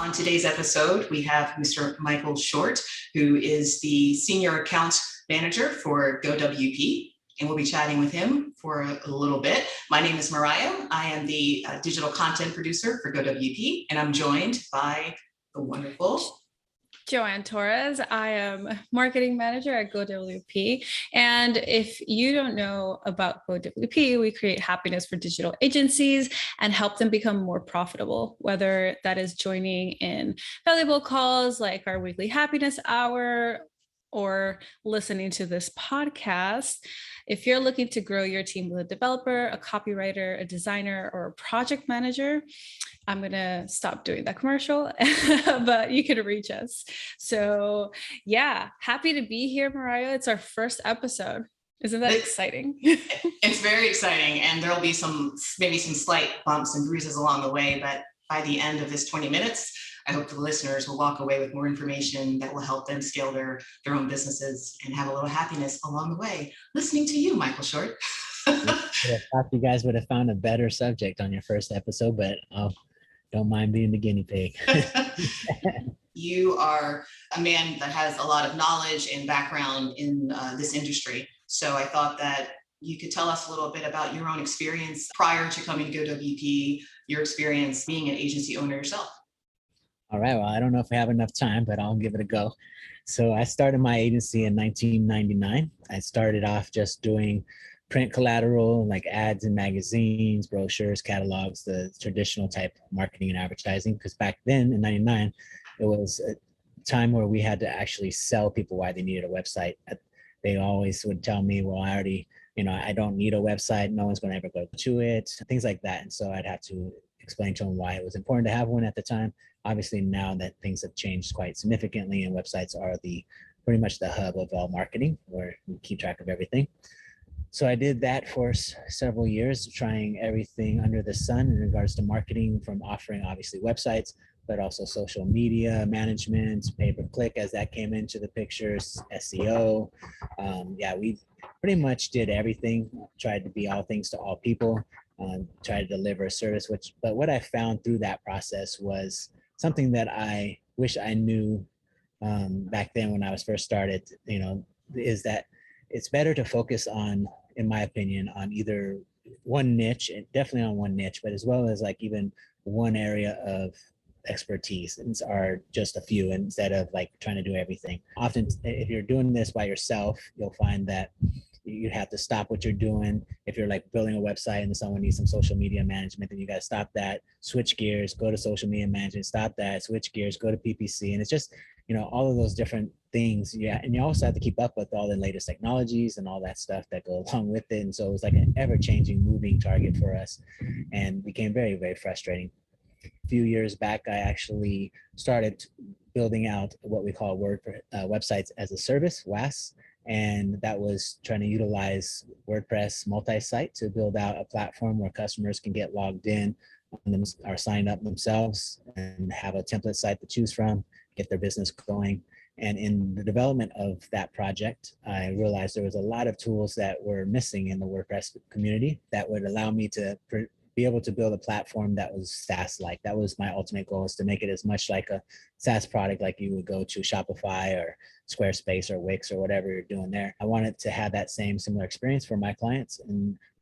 On today's episode, we have Mr. Michael Short, who is the Senior Account Manager for GoWP, and we'll be chatting with him for a little bit. My name is Mariah. I am the digital content producer for GoWP, and I'm joined by the wonderful Joanne Torres. I am marketing manager at GoWP. And if you don't know about GoWP, we create happiness for digital agencies and help them become more profitable, whether that is joining in valuable calls like our weekly happiness hour or listening to this podcast. If you're looking to grow your team with a developer, a copywriter, a designer, or a project manager, I'm going to stop doing that commercial, but you can reach us. So yeah, happy to be here, Mariah. It's our first episode. Isn't that exciting? It's very exciting. And there'll be maybe some slight bumps and bruises along the way, but by the end of this 20 minutes, I hope the listeners will walk away with more information that will help them scale their own businesses and have a little happiness along the way. Listening to you, Michael Short. I thought you guys would have found a better subject on your first episode, but don't mind being the guinea pig. You are a man that has a lot of knowledge and background in this industry. So I thought that you could tell us a little bit about your own experience prior to coming to GoWP, your experience being an agency owner yourself. All right. Well, I don't know if we have enough time, but I'll give it a go. So I started my agency in 1999. I started off just doing print collateral like ads in magazines, brochures, catalogs, the traditional type of marketing and advertising. Because back then in 99, it was a time where we had to actually sell people why they needed a website. They always would tell me, well, I don't need a website. No one's going to ever go to it, things like that. And so I'd have to explain to them why it was important to have one at the time. Obviously, now that things have changed quite significantly and websites are pretty much the hub of all marketing where we keep track of everything. So I did that for several years, trying everything under the sun in regards to marketing, from offering obviously websites, but also social media management, pay-per-click as that came into the pictures, SEO. We pretty much did everything, tried to be all things to all people, tried to deliver a service, but what I found through that process was something that I wish I knew back then when I was first started, is that it's better to focus on, in my opinion, on either one niche, and definitely on one niche, but as well as like even one area of expertise, are just a few, instead of like trying to do everything. Often, if you're doing this by yourself, you'll find that you have to stop what you're doing. If you're like building a website and someone needs some social media management, then you got to stop that, switch gears, go to social media management, stop that, switch gears, go to PPC. And it's just, all of those different things. Yeah. And you also have to keep up with all the latest technologies and all that stuff that go along with it. And so it was like an ever-changing moving target for us, and became very, very frustrating. A few years back, I actually started building out what we call WordPress websites as a service, WAS. And that was trying to utilize WordPress multi-site to build out a platform where customers can get logged in or sign up themselves and have a template site to choose from, get their business going. And in the development of that project, I realized there was a lot of tools that were missing in the WordPress community that would allow me to be able to build a platform that was SaaS-like. That was my ultimate goal, is to make it as much like a SaaS product like you would go to Shopify or Squarespace or Wix or whatever you're doing there. I wanted to have that similar experience for my clients,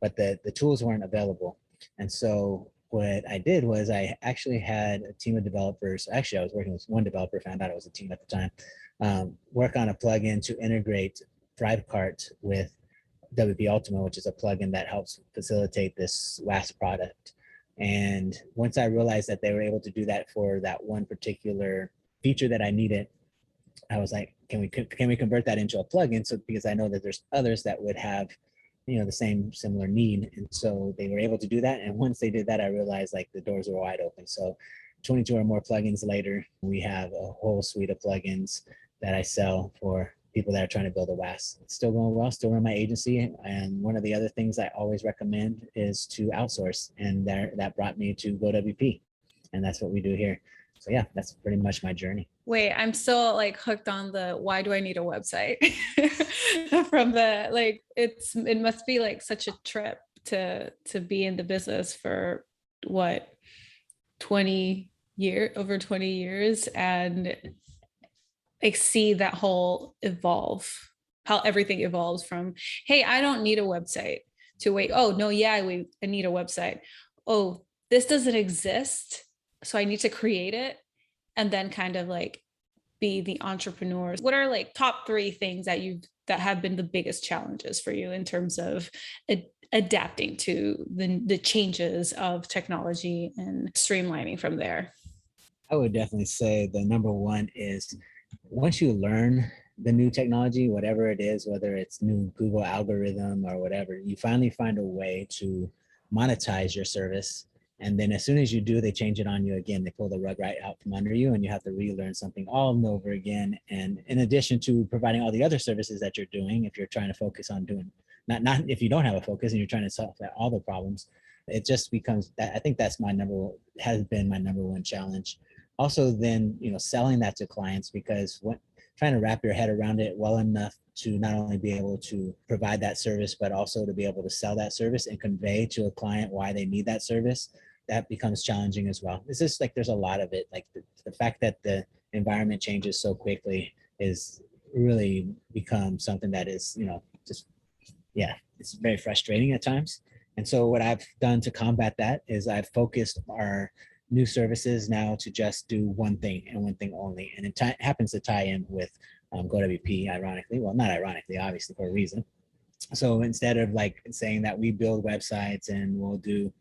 but the tools weren't available. And so what I did was I actually had a team of developers. Actually, I was working with one developer, found out it was a team at the time, work on a plugin to integrate Thrivecart with WP Ultima, which is a plugin that helps facilitate this WAS product. And once I realized that they were able to do that for that one particular feature that I needed, I was like, can we convert that into a plugin? So because I know that there's others that would have, the same similar need. And so they were able to do that. And once they did that, I realized like the doors were wide open. So 22 or more plugins later, we have a whole suite of plugins that I sell for people that are trying to build a WAS. It's still going well, still run my agency. And one of the other things I always recommend is to outsource. And that brought me to GoWP. And that's what we do here. So yeah, that's pretty much my journey. Wait, I'm still like hooked on the why do I need a website from the it must be like such a trip to be in the business for what 20 over 20 years and like see that whole evolve, how everything evolves from, hey, I don't need a website, to wait, oh no, yeah, I need a website. Oh, this doesn't exist, so I need to create it. And then kind of like be the entrepreneurs. What are like top 3 things that have been the biggest challenges for you in terms of adapting to the changes of technology and streamlining from there? I would definitely say the number one is once you learn the new technology, whatever it is, whether it's new Google algorithm or whatever, you finally find a way to monetize your service. And then as soon as you do, they change it on you again. They pull the rug right out from under you and you have to relearn something all over again. And in addition to providing all the other services that you're doing, if you're trying to focus on doing, not if you don't have a focus and you're trying to solve all the problems, it just becomes that. I think that's has been my number one challenge. Also then, selling that to clients, because trying to wrap your head around it well enough to not only be able to provide that service, but also to be able to sell that service and convey to a client why they need that service, that becomes challenging as well. It's just like there's a lot of it. Like the fact that the environment changes so quickly is really become something that is, just, yeah, it's very frustrating at times. And so what I've done to combat that is I've focused our new services now to just do one thing and one thing only. And it happens to tie in with GoWP, ironically. Well, not ironically, obviously, for a reason. So instead of like saying that we build websites and we'll do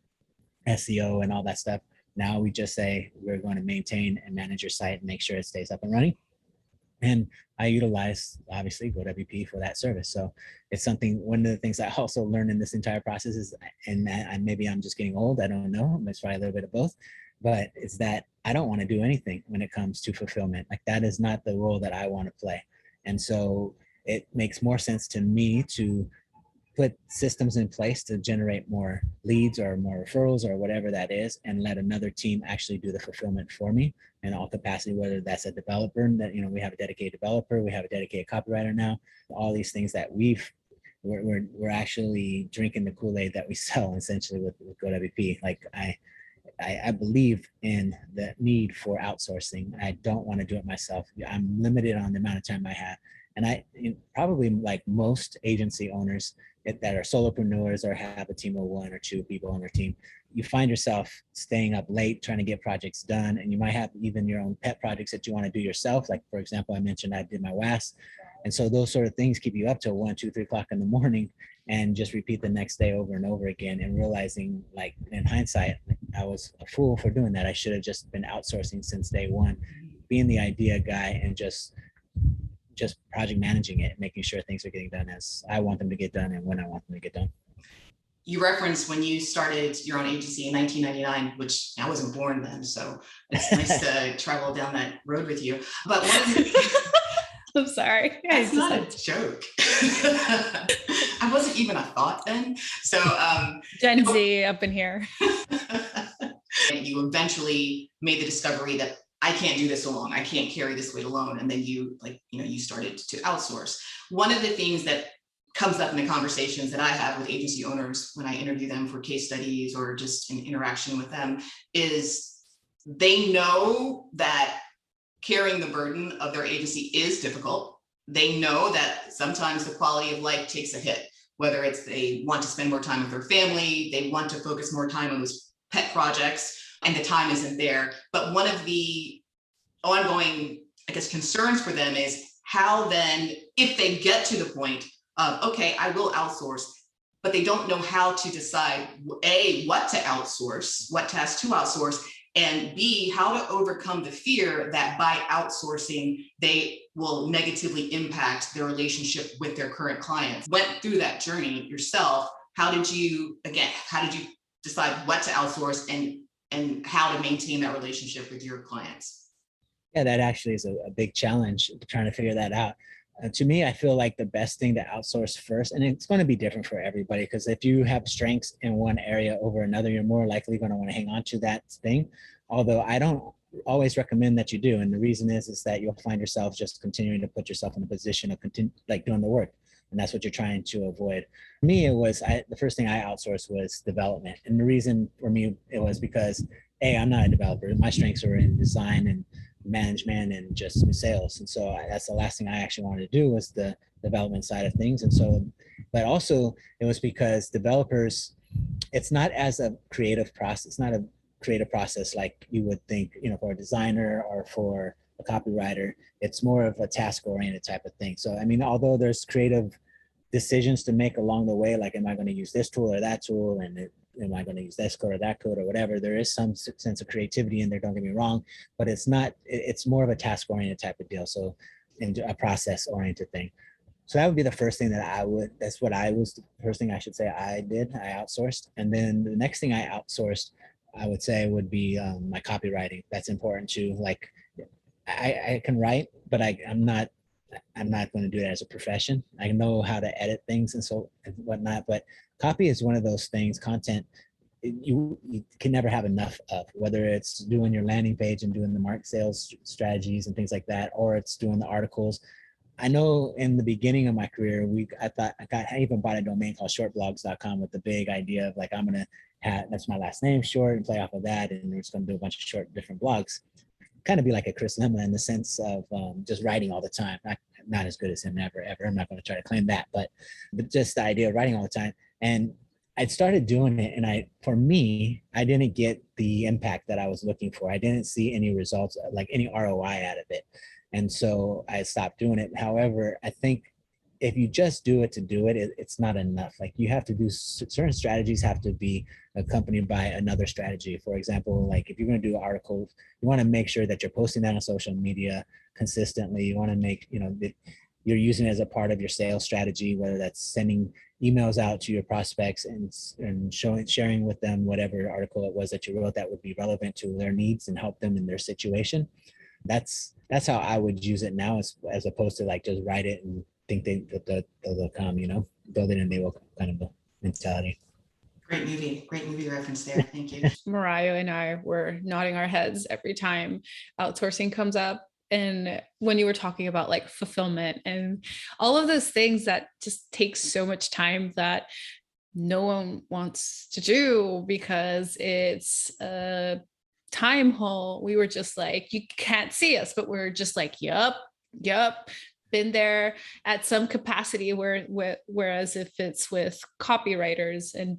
SEO and all that stuff, now we just say we're going to maintain and manage your site and make sure it stays up and running. And I utilize, obviously, GoWP for that service. So it's something, one of the things I also learned in this entire process is, and maybe I'm just getting old, I don't know, it's probably a little bit of both, but it's that I don't want to do anything when it comes to fulfillment. Like that is not the role that I want to play. And so it makes more sense to me to put systems in place to generate more leads or more referrals or whatever that is, and let another team actually do the fulfillment for me in all capacity, whether that's a developer that, we have a dedicated developer, we have a dedicated copywriter now, all these things that we're actually drinking the Kool-Aid that we sell essentially with GoWP. Like I believe in the need for outsourcing. I don't want to do it myself. I'm limited on the amount of time I have. And probably like most agency owners that are solopreneurs or have a team of 1 or 2 people on their team, you find yourself staying up late trying to get projects done. And you might have even your own pet projects that you want to do yourself. Like, for example, I mentioned I did my WAS. And so those sort of things keep you up till 1, 2, 3 o'clock in the morning, and just repeat the next day over and over again, and realizing, like, in hindsight, I was a fool for doing that. I should have just been outsourcing since day one, being the idea guy and just project managing it, making sure things are getting done as I want them to get done and when I want them to get done. You referenced when you started your own agency in 1999, which I wasn't born then, so it's nice to travel down that road with you. But one of the I'm sorry. It's not a joke. I wasn't even a thought then. So Gen Z up in here. You eventually made the discovery that I can't do this alone. I can't carry this weight alone. And then you started to outsource. One of the things that comes up in the conversations that I have with agency owners when I interview them for case studies or just an interaction with them is they know that carrying the burden of their agency is difficult. They know that sometimes the quality of life takes a hit, whether it's they want to spend more time with their family, they want to focus more time on those pet projects, and the time isn't there. But one of the ongoing, concerns for them is how then, if they get to the point of, okay, I will outsource, but they don't know how to decide, A, what to outsource, what tasks to outsource, and B, how to overcome the fear that by outsourcing, they will negatively impact their relationship with their current clients. Went through that journey yourself. How did you decide what to outsource and how to maintain that relationship with your clients? Yeah, that actually is a big challenge, trying to figure that out. To me, I feel like the best thing to outsource first, and it's going to be different for everybody, because if you have strengths in one area over another, you're more likely going to want to hang on to that thing. Although I don't always recommend that you do. And the reason is that you'll find yourself just continuing to put yourself in a position of doing the work. And that's what you're trying to avoid. For me, it was the first thing I outsourced was development. And the reason for me, it was because I'm not a developer. My strengths are in design and management and just sales. And so that's the last thing I actually wanted to do was the development side of things. And so, but also it was because developers, it's not as a creative process. It's not a creative process like you would think, for a designer or for a copywriter. It's more of a task oriented type of thing. So, I mean, although there's creative decisions to make along the way, like, am I going to use this tool or that tool? And am I going to use this code or that code or whatever? There is some sense of creativity in there, don't get me wrong, but it's not, it's more of a task oriented type of deal. So, and a process oriented thing. So that would be the first thing that's what I was, the first thing I should say I did, I outsourced. And then the next thing I outsourced, I would say would be my copywriting. That's important too. Like I can write, but I'm not going to do it as a profession. I know how to edit things and so and whatnot, but copy is one of those things, content, you can never have enough of, whether it's doing your landing page and doing the market sales strategies and things like that, or it's doing the articles. I know in the beginning of my career, I even bought a domain called shortblogs.com with the big idea of like, I'm going to have, that's my last name, Short, and play off of that. And we're just going to do a bunch of short different blogs. Kind of be like a Chris Lemma in the sense of just writing all the time. Not as good as him, never, ever. I'm not going to try to claim that, but just the idea of writing all the time. And I'd started doing it, and for me, I didn't get the impact that I was looking for. I didn't see any results, like any ROI out of it. And so I stopped doing it. However, I think if you just do it to do it, it's not enough. Like you have to do certain strategies have to be accompanied by another strategy. For example, like if you're going to do articles, you want to make sure that you're posting that on social media consistently. You want to make, that you're using it as a part of your sales strategy, whether that's sending emails out to your prospects and sharing with them whatever article it was that you wrote that would be relevant to their needs and help them in their situation. That's how I would use it now, as opposed to like just write it and think they'll come, build it and they will kind of mentality. Great movie reference there. Thank you. Mariah and I were nodding our heads every time outsourcing comes up. And when you were talking about like fulfillment and all of those things that just takes so much time that no one wants to do because it's a time hole, we were just like, you can't see us, but we're just like, yep, been there at some capacity. Whereas if it's with copywriters, and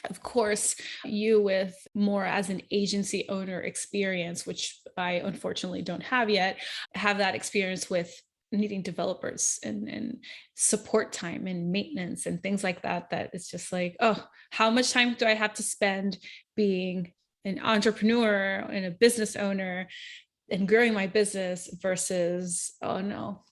of course you with more as an agency owner experience, which I unfortunately don't have yet, have that experience with needing developers and support time and maintenance and things like that, that it's just like, oh, how much time do I have to spend being an entrepreneur and a business owner and growing my business versus, oh no,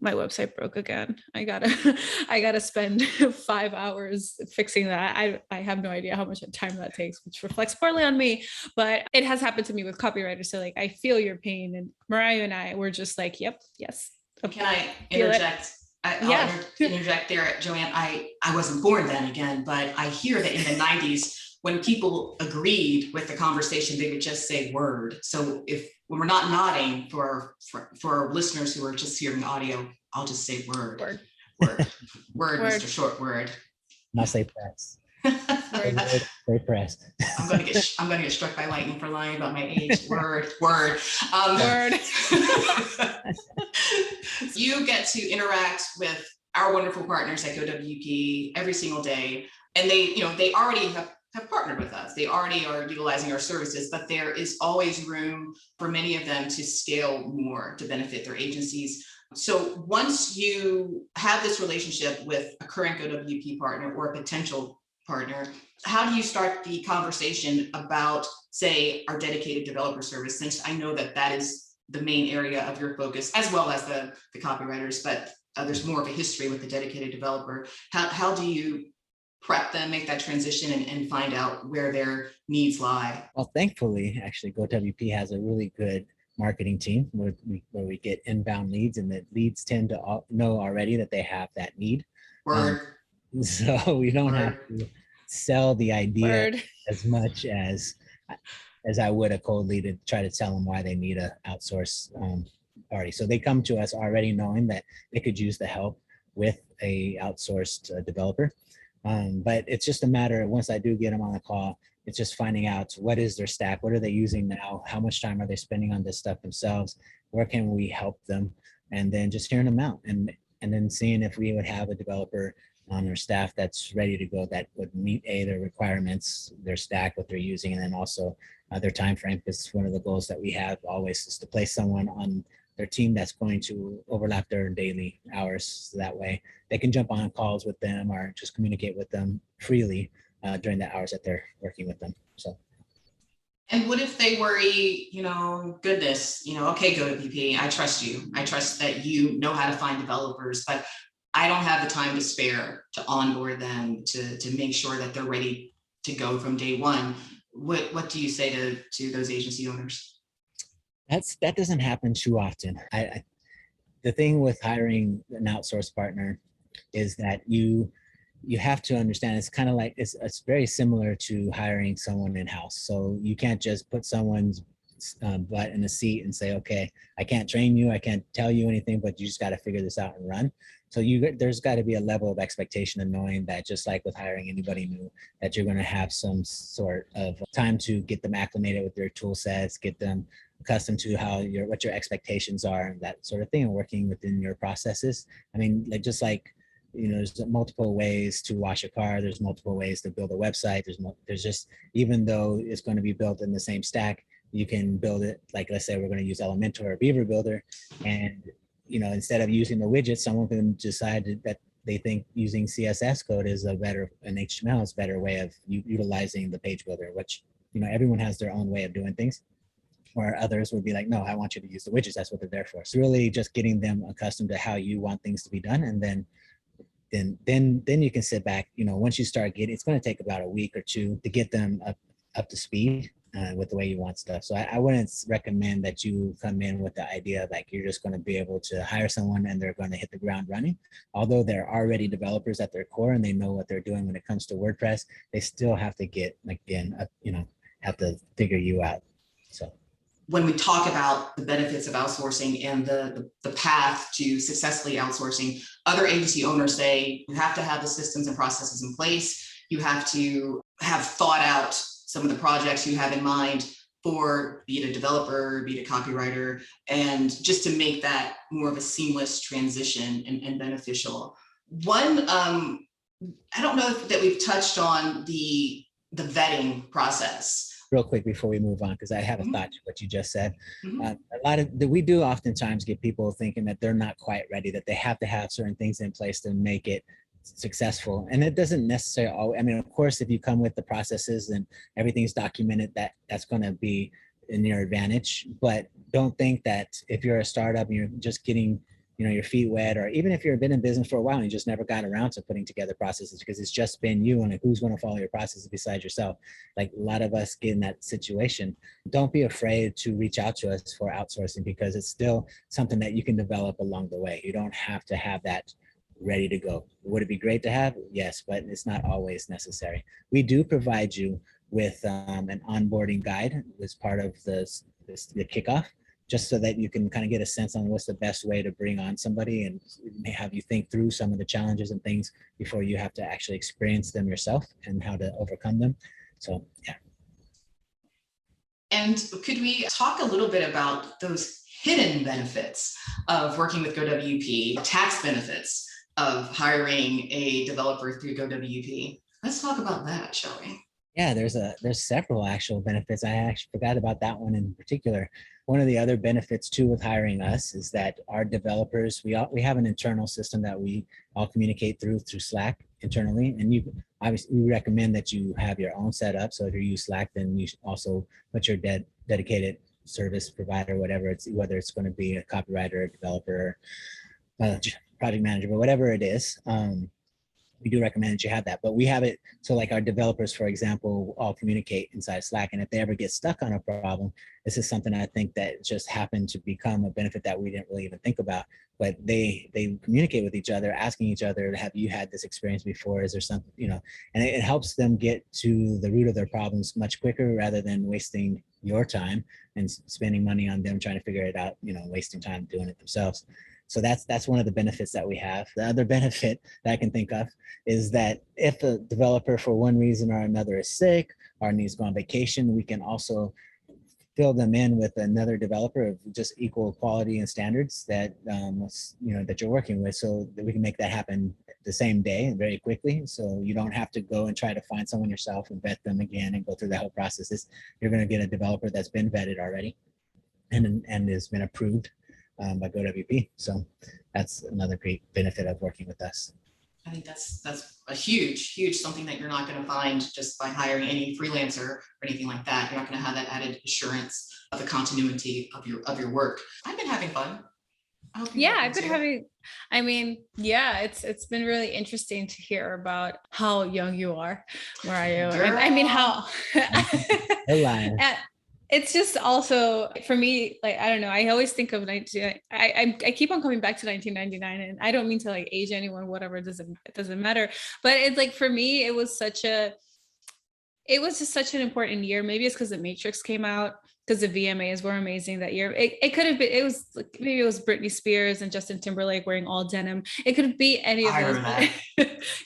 my website broke again. I gotta spend 5 hours fixing that. I have no idea how much time that takes, which reflects poorly on me, but it has happened to me with copywriters. So like, I feel your pain, and Mariah and I were just like, yep, yes. Can I interject? I'll interject there, Joanne. I wasn't born then again, but I hear that in the 90s, when people agreed with the conversation, they would just say word. So when we're not nodding for listeners who are just hearing audio, I'll just say word. Word, Mr. Short, word. Not say press. Word. Say press. I'm gonna get struck by lightning for lying about my age. Word. Word. You get to interact with our wonderful partners at GoWP every single day, and they already have partnered with us. They already are utilizing our services, but there is always room for many of them to scale more to benefit their agencies. So once you have this relationship with a current GoWP partner or a potential partner, how do you start the conversation about, say, our dedicated developer service? Since I know that is the main area of your focus, as well as the copywriters, but there's more of a history with the dedicated developer. How do you prep them, make that transition, and find out where their needs lie? Well, thankfully, actually, GoWP has a really good marketing team where we get inbound leads, and the leads tend to know already that they have that need. So we don't have to sell the idea as much as I would a cold lead to try to tell them why they need a outsource party. So they come to us already knowing that they could use the help with a outsourced developer. But it's just a matter of, once I do get them on the call, it's just finding out what is their stack, what are they using now, how much time are they spending on this stuff themselves, where can we help them, and then just hearing them out, and then seeing if we would have a developer on our staff that's ready to go, that would meet their requirements, their stack, what they're using, and then also their time frame. Because one of the goals that we have always is to place someone on their team that's going to overlap their daily hours, so that way they can jump on calls with them or just communicate with them freely during the hours that they're working with them. So. And what if they worry, goodness, okay, GoWP, I trust you. I trust that you know how to find developers, but I don't have the time to spare to onboard them, to make sure that they're ready to go from day one. What do you say to those agency owners? That doesn't happen too often. The thing with hiring an outsourced partner is that you have to understand, it's kind of like, it's very similar to hiring someone in-house. So you can't just put someone's butt in a seat and say, okay, I can't train you, I can't tell you anything, but you just got to figure this out and run. So there's got to be a level of expectation of knowing that, just like with hiring anybody new, that you're going to have some sort of time to get them acclimated with their tool sets, get them accustomed to what your expectations are, and that sort of thing, and working within your processes. I mean, just like, there's multiple ways to wash a car. There's multiple ways to build a website. There's just, even though it's going to be built in the same stack, you can build it, like, let's say we're going to use Elementor or Beaver Builder, and instead of using the widget, someone can decide that they think using CSS code is and HTML is a better way of utilizing the page builder, which everyone has their own way of doing things. Or others would be like, no, I want you to use the widgets. That's what they're there for. So really just getting them accustomed to how you want things to be done, and then you can sit back. Once you start getting, it's going to take about a week or two to get them up to speed with the way you want stuff. So I wouldn't recommend that you come in with the idea like you're just going to be able to hire someone and they're going to hit the ground running. Although they're already developers at their core and they know what they're doing when it comes to WordPress, they still have to get, have to figure you out. So. When we talk about the benefits of outsourcing and the path to successfully outsourcing, other agency owners say you have to have the systems and processes in place. You have to have thought out some of the projects you have in mind for, be it a developer, be it a copywriter, and just to make that more of a seamless transition and beneficial. One, I don't know that we've touched on the vetting process. Real quick before we move on, because I have a thought to what you just said. We do oftentimes get people thinking that they're not quite ready, that they have to have certain things in place to make it successful. And it doesn't necessarily, of course, if you come with the processes and everything's documented, that's going to be in your advantage. But don't think that if you're a startup and you're just getting your feet wet, or even if you've been in business for a while and you just never got around to putting together processes because it's just been you, and who's going to follow your processes besides yourself? Like a lot of us get in that situation. Don't be afraid to reach out to us for outsourcing, because it's still something that you can develop along the way. You don't have to have that ready to go. Would it be great to have? Yes, but it's not always necessary. We do provide you with an onboarding guide as part of the kickoff, just so that you can kind of get a sense on what's the best way to bring on somebody, and may have you think through some of the challenges and things before you have to actually experience them yourself and how to overcome them. So, yeah. And could we talk a little bit about those hidden benefits of working with GoWP, tax benefits of hiring a developer through GoWP? Let's talk about that, shall we? Yeah, there's several actual benefits. I actually forgot about that one in particular. One of the other benefits too with hiring us is that our developers, we have an internal system that we all communicate through Slack internally, and we recommend that you have your own setup. So if you use Slack, then you should also put your dedicated service provider, whether it's going to be a copywriter, a developer, project manager, but whatever it is. We do recommend that you have that, but we have it so like our developers, for example, all communicate inside Slack, and if they ever get stuck on a problem, this is something I think that just happened to become a benefit that we didn't really even think about, but they communicate with each other, asking each other, have you had this experience before? Is there something, and it helps them get to the root of their problems much quicker, rather than wasting your time and spending money on them trying to figure it out, wasting time doing it themselves. So that's one of the benefits that we have. The other benefit that I can think of is that if a developer for one reason or another is sick, partner needs to go on vacation, we can also fill them in with another developer of just equal quality and standards that that you're working with, so that we can make that happen the same day and very quickly. So you don't have to go and try to find someone yourself and vet them again and go through that whole process. You're going to get a developer that's been vetted already and has been approved by GoWP. So that's another great benefit of working with us. I think that's a huge something that you're not going to find just by hiring any freelancer or anything like that. You're not going to have that added assurance of the continuity of your work. I've been having fun. Yeah, I've been having, I mean, yeah, it's been really interesting to hear about how young you are, Mariah. I mean, how it's just also for me, like, I don't know, I always think of I keep on coming back to 1999, and I don't mean to like age anyone, whatever, it doesn't matter. But it's like, for me, it was just such an important year. Maybe it's because the Matrix came out, because the VMAs were amazing that year. It could have been, it was like, maybe it was Britney Spears and Justin Timberlake wearing all denim. It could be any of those.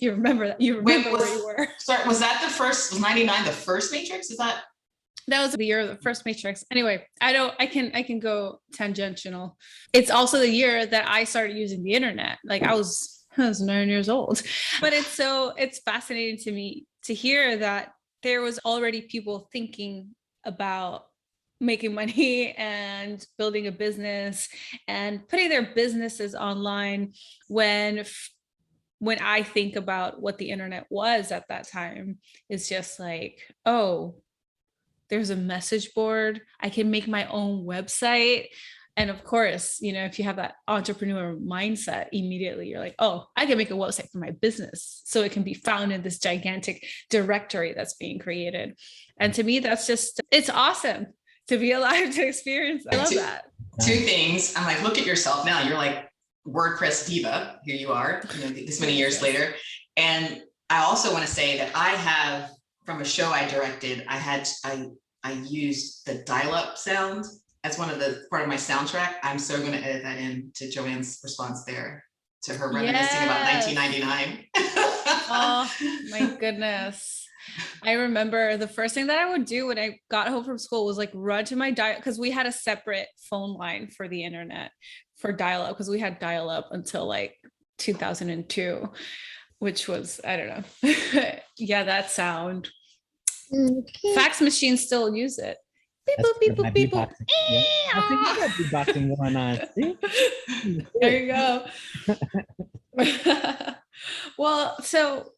You remember that? You remember where you were? Sorry, was that was 99 the first Matrix? That was the year of the first Matrix. Anyway, I can go tangential. It's also the year that I started using the internet. Like I was 9 years old. But it's fascinating to me to hear that there was already people thinking about making money and building a business and putting their businesses online when I think about what the internet was at that time. It's just like, oh, there's a message board. I can make my own website. And of course, if you have that entrepreneur mindset, immediately you're like, oh, I can make a website for my business so it can be found in this gigantic directory that's being created. And to me, it's awesome to be alive to experience. I love that. Two things. I'm like, look at yourself now. You're like WordPress diva. Here you are, this many years later. And I also want to say that I have, from a show I directed, I used the dial-up sound as part of my soundtrack. I'm so going to edit that in to Joanne's response there, to her reminiscing about 1999. Oh my goodness. I remember the first thing that I would do when I got home from school was like run to my dial, because we had a separate phone line for the internet for dial-up, because we had dial-up until like 2002, which was, I don't know. Yeah, that sound. Okay. Fax machines still use it. Beep, boop, beep, boop, beep, boop. Yeah. I think you got beatboxing going on. See? There you go. Well, so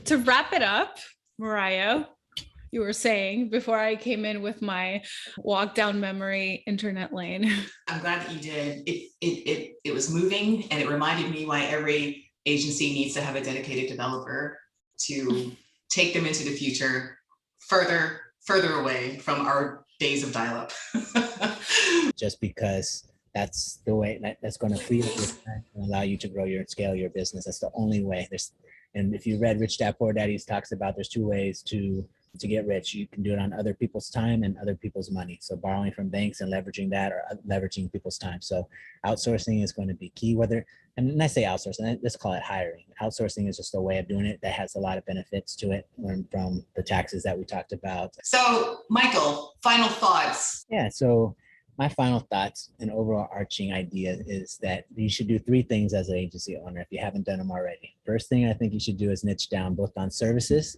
to wrap it up, Mariah, you were saying before I came in with my walk down memory internet lane. I'm glad that you did. It was moving, and it reminded me why every agency needs to have a dedicated developer to take them into the future, further away from our days of dial-up. Just because that's the way that's going to free up your time and allow you to grow and scale your business. That's the only way. And if you read Rich Dad Poor Dad, he talks about there's two ways to get rich. You can do it on other people's time and other people's money. So borrowing from banks and leveraging that, or leveraging people's time. So outsourcing is going to be key. And I say outsourcing, let's call it hiring. Outsourcing is just a way of doing it that has a lot of benefits to it, from the taxes that we talked about. So Michael, final thoughts. Yeah, so my final thoughts and overarching idea is that you should do three things as an agency owner if you haven't done them already. First thing I think you should do is niche down both on services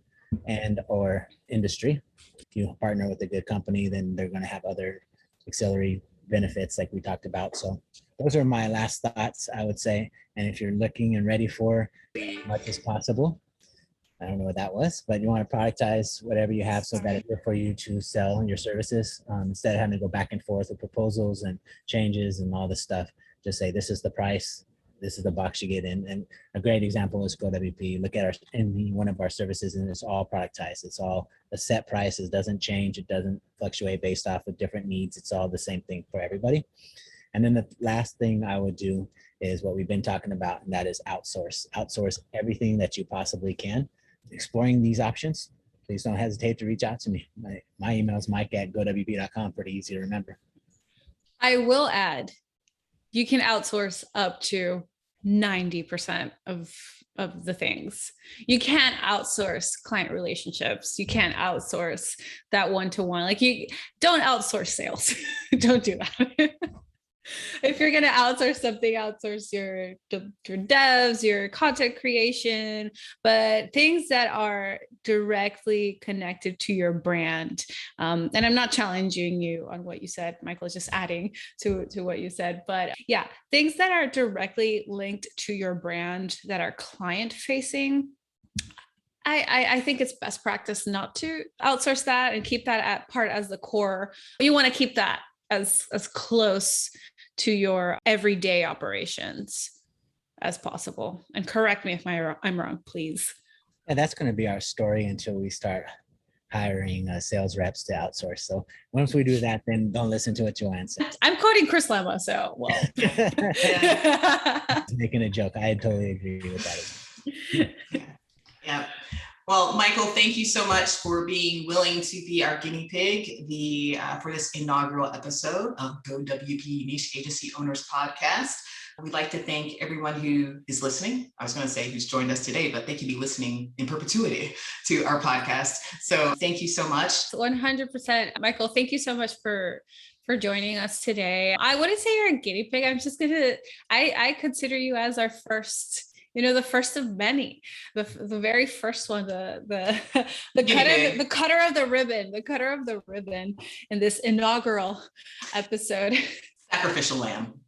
and or industry. If you partner with a good company, then they're going to have other auxiliary benefits like we talked about. So those are my last thoughts, I would say. And if you're looking and ready for as much as possible, I don't know what that was, but you want to productize whatever you have so that it's good for you to sell your services, instead of having to go back and forth with proposals and changes and all this stuff. Just say, this is the price, this is the box you get in. And a great example is GoWP. Look at any one of our services, and it's all productized. It's all a set price. It doesn't change. It doesn't fluctuate based off of different needs. It's all the same thing for everybody. And then the last thing I would do is what we've been talking about, and that is outsource. Outsource everything that you possibly can. Exploring these options, please don't hesitate to reach out to me. My email is mike@gowp.com. Pretty easy to remember. I will add, you can outsource up to 90% of the things. You can't outsource client relationships. You can't outsource that one-to-one. Like, you don't outsource sales. Don't do that. If you're going to outsource something, outsource your devs, your content creation, but things that are directly connected to your brand. And I'm not challenging you on what you said, Michael, is just adding to what you said. But yeah, things that are directly linked to your brand, that are client facing, I think it's best practice not to outsource that and keep that at part as the core. You want to keep that as close to your everyday operations as possible. And correct me if I'm wrong, please. Yeah, that's going to be our story until we start hiring sales reps to outsource. So once we do that, then don't listen to what Joanne said. I'm quoting Chris Lema, so well. Making a joke. I totally agree with that as well. Yeah. Well, Michael, thank you so much for being willing to be our guinea pig for this inaugural episode of GoWP Niche Agency Owners Podcast. We'd like to thank everyone who is listening. I was going to say who's joined us today, but they can be listening in perpetuity to our podcast. So thank you so much. 100%. Michael, thank you so much for joining us today. I wouldn't say you're a guinea pig. I'm just I consider you as our first, the first of many, the very first one, the cutter of the ribbon in this inaugural episode. Sacrificial lamb.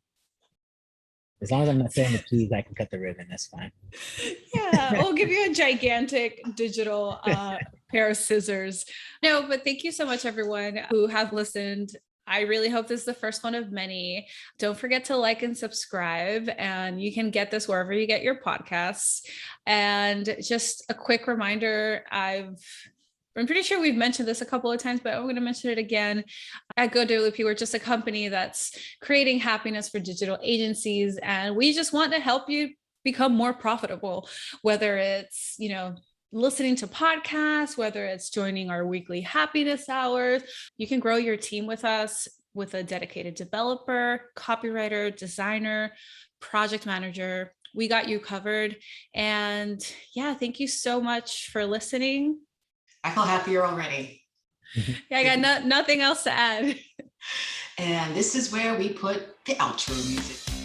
As long as I'm not saying the please, I can cut the ribbon. That's fine. Yeah, we'll give you a gigantic digital pair of scissors. No, but thank you so much, everyone who have listened. I really hope this is the first one of many. Don't forget to like and subscribe, and you can get this wherever you get your podcasts. And just a quick reminder, I'm pretty sure we've mentioned this a couple of times, but I'm going to mention it again. At GoWP, we're just a company that's creating happiness for digital agencies, and we just want to help you become more profitable, whether it's, listening to podcasts, whether it's joining our weekly happiness hours. You can grow your team with us with a dedicated developer, copywriter, designer, project manager. We got you covered. And yeah, thank you so much for listening. I feel happier already. Yeah, I got nothing else to add. And this is where we put the outro music.